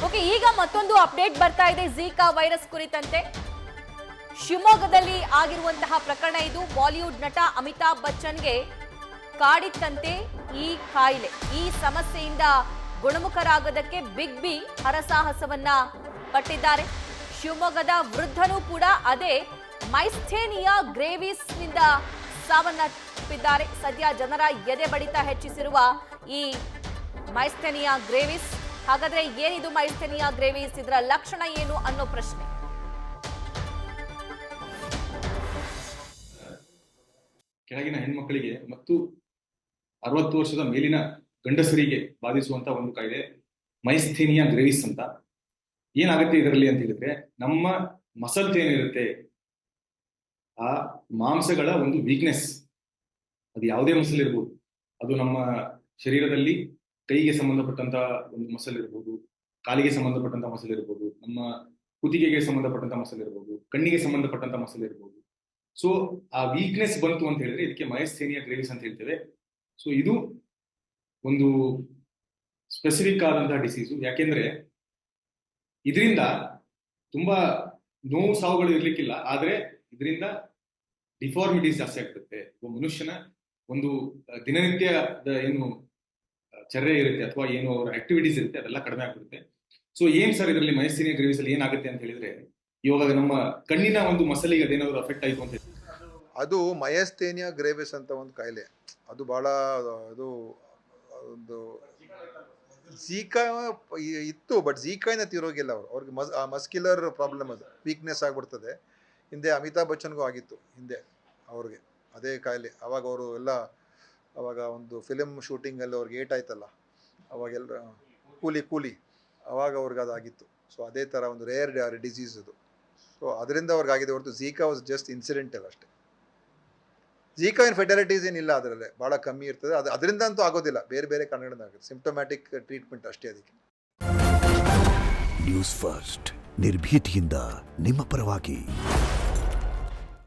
Okay, ಈಗ ಮತ್ತೊಂದು update ಬರ್ತಾ ಇದೆ ಝೀಕಾ ವೈರಸ್ ಕುರಿತಂತೆ. ಶಿವಮೊಗ್ಗದಲ್ಲಿ ಆಗಿರುವಂತಹ ಪ್ರಕರಣ ಇದು. ಬಾಲಿವುಡ್ ನಟ ಅಮಿತಾಬ್ ಬಚ್ಚನ್ಗೆ ಕಾಡಿತ್ತಂತೆ ಈ ಕಾಯಿಲೆ. ಈ ಸಮಸ್ಯೆಯಿಂದ ಗುಣಮುಖರಾಗೋದಕ್ಕೆ ಬಿಗ್ ಬಿ ಹರಸಾಹಸವನ್ನ ಪಟ್ಟಿದ್ದಾರೆ. ಶಿವಮೊಗ್ಗದ ವೃದ್ಧನೂ ಕೂಡ ಅದೇ ಮೈಸ್ಥೇನಿಯಾ ಗ್ರೇವಿಸ್ ನಿಂದ ಸಾವನ್ನಪ್ಪಿದ್ದಾರೆ. ಸದ್ಯ ಜನರ ಎದೆ ಬಡಿತ ಹೆಚ್ಚಿಸಿರುವ ಈ ಮೈಸ್ಥೇನಿಯಾ ಗ್ರೇವಿಸ್, ಹಾಗಾದ್ರೆ ಏನಿದು ಮೈಸ್ಥೇನಿಯಾ ಗ್ರೇವಿಸ್, ಇದರ ಲಕ್ಷಣ ಏನು ಅನ್ನೋ ಪ್ರಶ್ನೆ. ಕೆಳಗಿನ ಹೆಣ್ಮಕ್ಕಳಿಗೆ ಮತ್ತು 60 ವರ್ಷದ ಮೇಲಿನ ಗಂಡಸರಿಗೆ ಬಾಧಿಸುವಂತ ಒಂದು ಕಾಯಿಲೆ ಮೈಸ್ಥೇನಿಯಾ ಗ್ರೇವಿಸ್ ಅಂತ. ಏನಾಗುತ್ತೆ ಇದರಲ್ಲಿ ಅಂತ ಹೇಳಿದ್ರೆ, ನಮ್ಮ ಮಸಲ್ಸ್ ಏನಿರುತ್ತೆ, ಆ ಮಾಂಸಗಳ ಒಂದು ವೀಕ್ನೆಸ್, ಅದು ಯಾವುದೇ ಮಸಲ್ ಇರ್ಬೋದು, ಅದು ನಮ್ಮ ಶರೀರದಲ್ಲಿ ಕೈಗೆ ಸಂಬಂಧಪಟ್ಟಂತ ಒಂದು ಮಸಲ್ ಇರ್ಬೋದು, ಕಾಲಿಗೆ ಸಂಬಂಧಪಟ್ಟಂತ ಮಸಲ್ ಇರ್ಬೋದು, ನಮ್ಮ ಕುತ್ತಿಗೆಗೆ ಸಂಬಂಧಪಟ್ಟಂತ ಮಸಲ್ ಇರ್ಬೋದು, ಕಣ್ಣಿಗೆ ಸಂಬಂಧಪಟ್ಟಂತ ಮಸಲ್ ಇರ್ಬೋದು. ಸೊ ಆ ವೀಕ್ನೆಸ್ ಬಂತು ಅಂತ ಹೇಳಿದ್ರೆ ಇದಕ್ಕೆ ಮೈಸ್ಥೇನಿಯಾ ಗ್ರೇವಿಸ್ ಅಂತ ಹೇಳ್ತೇವೆ. ಸೊ ಇದು ಒಂದು ಸ್ಪೆಸಿಫಿಕ್ ಆದಂತಹ ಡಿಸೀಸು. ಯಾಕೆಂದ್ರೆ ಇದರಿಂದ ತುಂಬಾ ನೋವು ಸಾವುಗಳು ಇರ್ಲಿಕ್ಕಿಲ್ಲ, ಆದ್ರೆ ಇದರಿಂದ ಡಿಫಾರ್ಮಿಟೀಸ್ ಜಾಸ್ತಿ ಆಗ್ತದೆ. ಒಬ್ಬ ಮನುಷ್ಯನ ಒಂದು ದಿನನಿತ್ಯದ ಏನು ಚರ್ಯೆ ಇರುತ್ತೆ ಅಥವಾ ಏನು ಅವರ ಆಕ್ಟಿವಿಟೀಸ್ ಇರುತ್ತೆ ಅದೆಲ್ಲ ಕಡಿಮೆ ಆಗ್ಬಿಡುತ್ತೆ. ಸೊ ಏನ್ ಸರ್ ಇದರಲ್ಲಿ ಮೈಸ್ಥೇನಿಯಾ ಗ್ರೇವಿಸ್ ಅಲ್ಲಿ ಏನಾಗುತ್ತೆ ಅಂತ ಹೇಳಿದ್ರೆ, ಇವಾಗ ನಮ್ಮ ಕಣ್ಣಿನ ಒಂದು ಮಸಲಿಗೆ ಅದೇನಾದ್ರು ಅಫೆಕ್ಟ್ ಆಯ್ತು ಅಂತ ಅದು ಮಯಸ್ಥೇನಿಯಾ ಗ್ರೇವಿಸ್ ಅಂತ ಒಂದು ಕಾಯಿಲೆ. ಅದು ಭಾಳ ಅದು ಒಂದು ಝೀಕಾ ಇತ್ತು, ಬಟ್ ಝೀಕಾಯಿಂದ ತೀರೋಗಿಲ್ಲ. ಅವ್ರಿಗೆ ಮಸ್ಕ್ಯುಲರ್ ಪ್ರಾಬ್ಲಮ್, ಅದು ವೀಕ್ನೆಸ್ ಆಗಿಬಿಡ್ತದೆ. ಹಿಂದೆ ಅಮಿತಾಬ್ ಬಚ್ಚನ್ಗೂ ಆಗಿತ್ತು ಹಿಂದೆ ಅವ್ರಿಗೆ ಅದೇ ಕಾಯಿಲೆ. ಅವಾಗ ಅವರು ಎಲ್ಲ ಅವಾಗ ಒಂದು ಫಿಲಿಮ್ ಶೂಟಿಂಗಲ್ಲಿ ಅವ್ರಿಗೆ ಏಟಾಯ್ತಲ್ಲ, ಅವಾಗೆಲ್ಲ ಕೂಲಿ ಅವಾಗ ಅವ್ರಿಗೆ ಅದಾಗಿತ್ತು. ಸೊ ಅದೇ ಥರ ಒಂದು ರೇರ್ ಡಿಸೀಸ್ ಅದು. ಸೊ ಅದರಿಂದ ಅವ್ರಿಗೆ ಆಗಿದೆ ಹೊರತು ಝೀಕಾ ವಾಸ್ ಜಸ್ಟ್ ಇನ್ಸಿಡೆಂಟಲ್ ಅಷ್ಟೇ. ಝೀಕಾ ಏನು ಫೆಟಾಲಿಟೀಸ್ ಏನಿಲ್ಲ, ಅದರಲ್ಲೇ ಭಾಳ ಕಮ್ಮಿ ಇರ್ತದೆ. ಅದರಿಂದ ಅಂತೂ ಆಗೋದಿಲ್ಲ, ಬೇರೆ ಬೇರೆ ಕಾರಣಗಳಿಂದ ಆಗುತ್ತೆ. ಸಿಂಪ್ಟಮ್ಯಾಟಿಕ್ ಟ್ರೀಟ್ಮೆಂಟ್ ಅಷ್ಟೇ ಅದಕ್ಕೆ. ನ್ಯೂಸ್ ಫಸ್ಟ್, ನಿರ್ಭೀತಿಯಿಂದ ನಿಮ್ಮ ಪರವಾಗಿ.